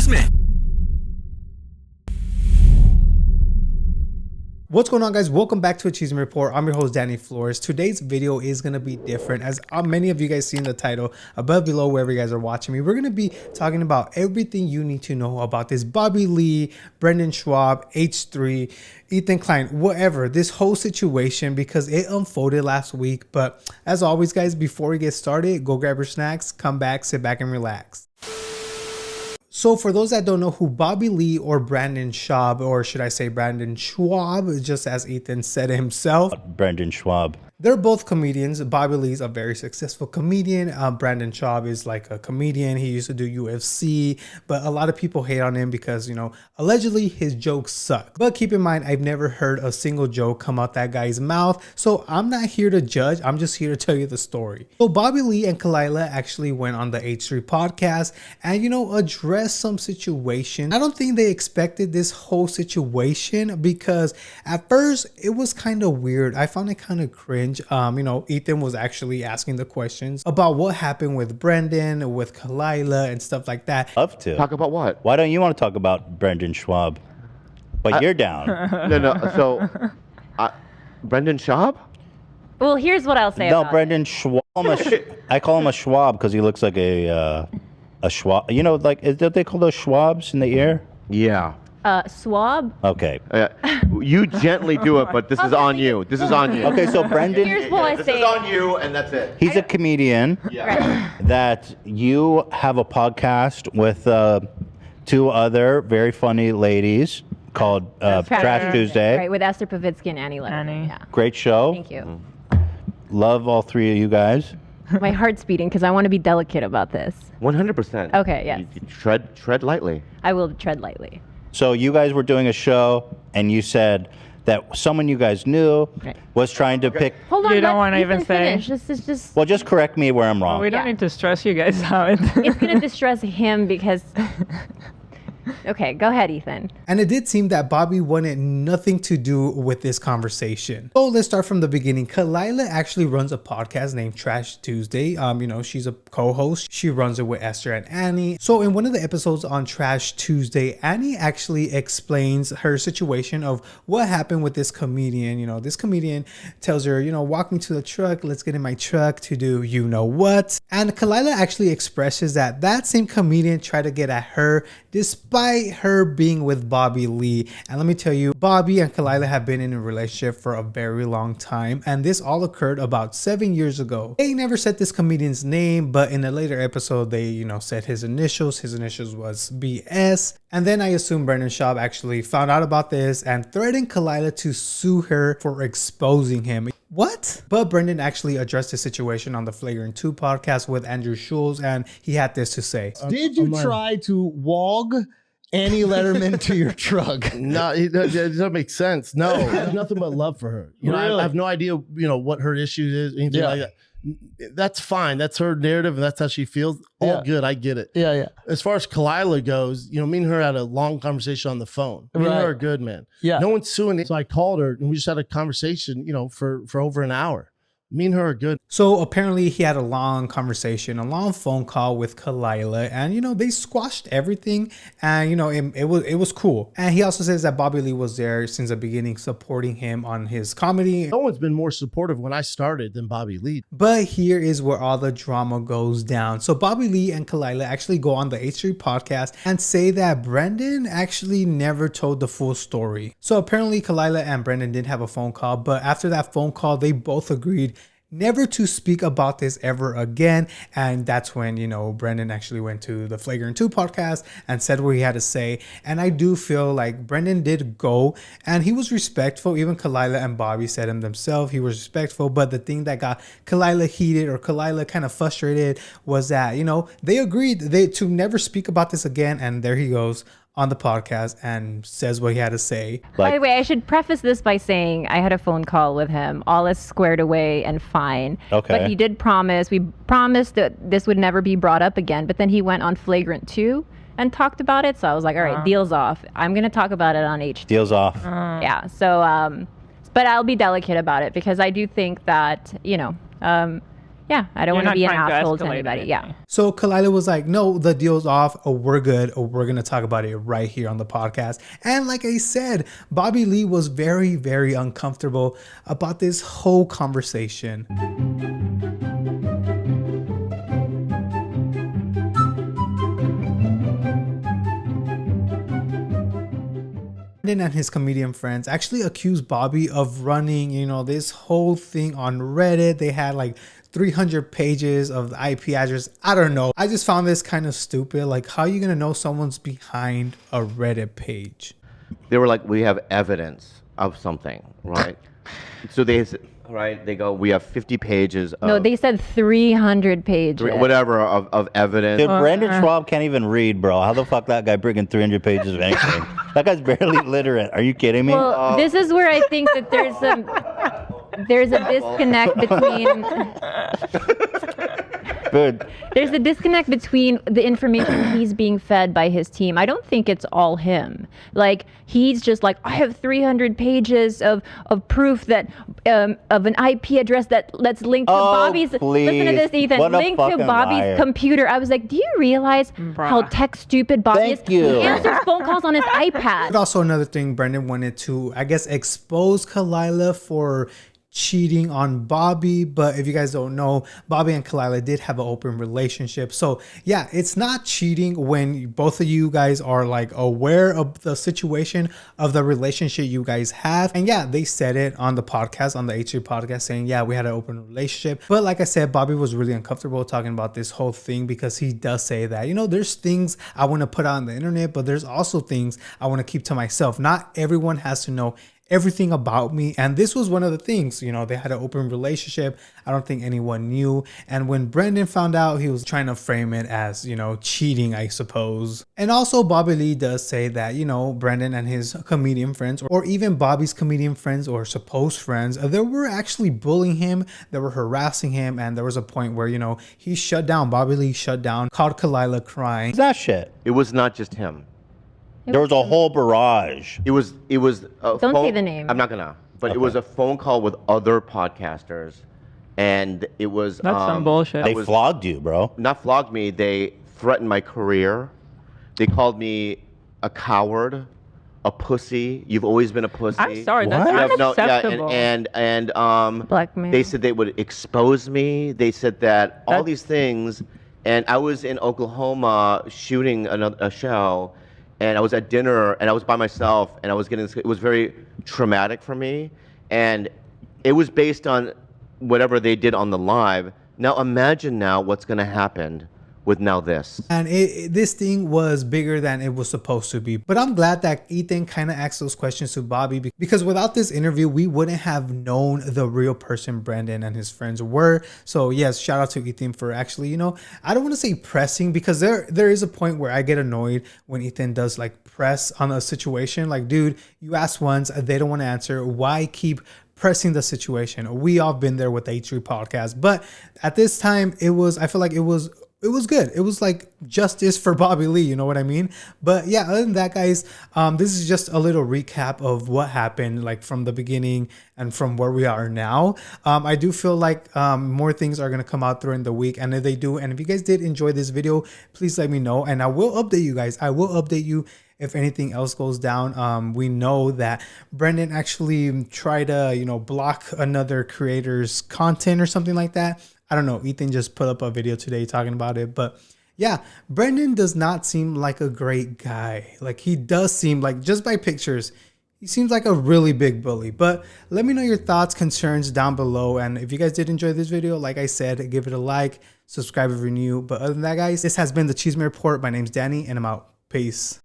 CHISME. What's going on, guys? Welcome back to a CHISME Report. I'm your host, Danny Flores. Today's video is going to be different. As many of you guys see in the title, above, below, wherever you guys are watching me, we're going to be talking about everything you need to know about this Bobby Lee, Brendan Shaub, H3, Ethan Klein, whatever, this whole situation, because it unfolded last week. But as always, guys, before we get started, go grab your snacks, come back, sit back and relax. So for those that don't know who Bobby Lee or Brendan Shaub, or should I say Brendan Shaub, just as Ethan said himself. Brendan Shaub. They're both comedians. Bobby Lee's a very successful comedian. Brendan Shaub is like a comedian. He used to do UFC, but a lot of people hate on him because, you know, allegedly his jokes suck. But keep in mind, I've never heard a single joke come out that guy's mouth. So I'm not here to judge. I'm just here to tell you the story. So Bobby Lee and Kalila actually went on the H3 podcast and, you know, addressed some situation. I don't think they expected this whole situation because at first it was kind of weird. I found it kind of cringe. You know, Ethan was actually asking the questions about what happened with Brendan, with Kalila and stuff like that. Love to. Talk about what? Why don't you want to talk about Brendan Shaub? But you're down. No. So, Brendan Shaub? Well, here's what I'll say No, about Brendan Schwab. I call him a Schwab because he looks like a Schwab. You know, like, don't they call those Schwabs in the ear? Yeah. Swab. Okay. You gently do it, but this is on you. This is on you. Okay, so Brendan, Here's what I This say. is on you, and that's it. he's a comedian that you have a podcast with two other very funny ladies called Trash Tuesday. Right, with Esther Pavitsky and Annie Letterman. Yeah. Great show. Thank you. Love all three of you guys. My heart's beating because I want to be delicate about this. 100%. Okay, yes. You tread lightly. I will tread lightly. So you guys were doing a show, and you said that someone you guys knew was trying to pick. Hold on, You don't want to even say. finish. This is just. Well, just correct me where I'm wrong. We don't need to stress you guys out. It's gonna distress him because. Okay, go ahead, Ethan. And it did seem that Bobby wanted nothing to do with this conversation. So let's start from the beginning. Kalila actually runs a podcast named Trash Tuesday. You know, she's a co-host. She runs it with Esther and Annie. So in one of the episodes on Trash Tuesday, Annie actually explains her situation of what happened with this comedian. You know, this comedian tells her, you know, walk me to the truck. Let's get in my truck to do you know what. And Kalila actually expresses that that same comedian tried to get at her despite her being with Bobby Lee. And let me tell you, Bobby and Kalila have been in a relationship for a very long time, and this all occurred about 7 years ago. They never said this comedian's name, but in a later episode they, you know, said his initials. His initials was BS. And then I assume Brendan Shaub actually found out about this and threatened Kalila to sue her for exposing him. What? But Brendan actually addressed the situation on the Flagrant 2 podcast with Andrew Schulz, and he had this to say. Did you try to wog Annie Letterman to your truck? No, it doesn't make sense. No, I have nothing but love for her. You know, Really? I have no idea, you know, what her issue is, anything like that. That's fine. That's her narrative, and that's how she feels. All good. I get it. Yeah. As far as Kalila goes, you know, me and her had a long conversation on the phone. Me and her are good, man. Yeah. No one's suing it. So I called her, and we just had a conversation, you know, for over an hour. Me and her are good. So apparently he had a long conversation, a long phone call with Kalila, and, you know, they squashed everything, and, you know, it was cool. And he also says that Bobby Lee was there since the beginning, supporting him on his comedy. No one's been more supportive when I started than Bobby Lee. But here is where all the drama goes down. So Bobby Lee and Kalila actually go on the H3 podcast and say that Brendan actually never told the full story. So apparently Kalila and Brendan did have a phone call, but after that phone call, they both agreed never to speak about this ever again. And that's when, you know, Brendan actually went to the Flagrant 2 podcast and said what he had to say. And I do feel like Brendan did go and he was respectful. Even Kalila and Bobby said him themselves, he was respectful. But the thing that got Kalila heated or Kalila kind of frustrated was that, you know, they agreed to never speak about this again. And there he goes on the podcast and says what he had to say. By the way, I should preface this by saying I had a phone call with him. All is squared away and fine. Okay. But he did promise, we promised that this would never be brought up again. But then he went on Flagrant 2 and talked about it. So I was like, all right, deal's off. I'm going to talk about it on H. Deals off. Yeah. So, but I'll be delicate about it because I do think that, you know, Yeah, I don't You're want to not be an trying to asshole to escalate anybody. anything. Yeah. So Kalila was like, no, the deal's off. Oh, we're good. Oh, we're going to talk about it right here on the podcast. And like I said, Bobby Lee was very, very uncomfortable about this whole conversation. Brandon and his comedian friends actually accused Bobby of running, this whole thing on Reddit. They had like 300 pages of the IP address. I don't know. I just found this kind of stupid. Like, how are you going to know someone's behind a Reddit page? They were like, we have evidence of something, right? So they go, we have 50 pages of... No, they said 300 pages. Whatever, of evidence. Dude, Brandon Shaub can't even read, bro. How the fuck that guy bringing 300 pages of anything? That guy's barely literate. Are you kidding me? Well, this is where I think that there's a disconnect between... Dude, There's a disconnect between the information he's being fed by his team. I don't think it's all him. Like, he's just like, I have 300 pages of proof that of an IP address that's linked to Bobby's. please. Listen to this, Ethan. What a Linked to fucking Bobby's liar. computer. I was like, do you realize how tech stupid Bobby Thank is? you. He answers phone calls on his iPad. But also another thing, Brendan wanted to, I guess, expose Kalila for cheating on Bobby. But if you guys don't know, Bobby and Kalila did have an open relationship. So yeah, it's not cheating when both of you guys are like aware of the situation of the relationship you guys have. And yeah, they said it on the podcast, on the H3 podcast, saying, yeah, we had an open relationship. But like I said, Bobby was really uncomfortable talking about this whole thing because he does say that, there's things I want to put out on the internet, but there's also things I want to keep to myself. Not everyone has to know everything about me. And this was one of the things, they had an open relationship. I don't think anyone knew. And when Brendan found out, he was trying to frame it as, cheating, I suppose. And also Bobby Lee does say that, Brendan and his comedian friends, or even Bobby's comedian friends or supposed friends, they were actually bullying him. They were harassing him. And there was a point where, he shut down. Bobby Lee shut down, called Kalila crying. that shit. It was not just him. There was a whole barrage. It was a Don't say the name. I'm not gonna. But it was a phone call with other podcasters, and it was That's some bullshit. They flogged you, bro. not flogged me. They threatened my career. They called me a coward, a pussy. You've always been a pussy. I'm sorry, What? that's You unacceptable. Blackmail. they said they would expose me. They said that all That's- these things, and I was in Oklahoma shooting a show, and I was at dinner, and I was by myself, and I was getting this. It was very traumatic for me, and it was based on whatever they did on the live. Now imagine now what's going to happen with now this. And this thing was bigger than it was supposed to be. But I'm glad that Ethan kind of asked those questions to Bobby, because without this interview, we wouldn't have known the real person Brandon and his friends were. So yes, shout out to Ethan for actually, I don't want to say pressing, because there is a point where I get annoyed when Ethan does like press on a situation. Like, dude, you asked once, they don't want to answer. Why keep pressing the situation? We all been there with the H3 podcast. But at this time, I feel like it was good. It was like justice for Bobby Lee, you know what I mean? But yeah, other than that, guys, this is just a little recap of what happened, like from the beginning and from where we are now. I do feel like more things are gonna come out during the week, and if they do, and if you guys did enjoy this video, please let me know, and I will update you guys. I will update you if anything else goes down. We know that Brendan actually tried to, block another creator's content or something like that. I don't know. Ethan just put up a video today talking about it. But yeah, Brendan does not seem like a great guy. Like, he does seem like, just by pictures, he seems like a really big bully. But let me know your thoughts, concerns down below. And if you guys did enjoy this video, like I said, give it a like, subscribe if you're new. But other than that, guys, this has been the CHISME Report. My name's Danny, and I'm out. Peace.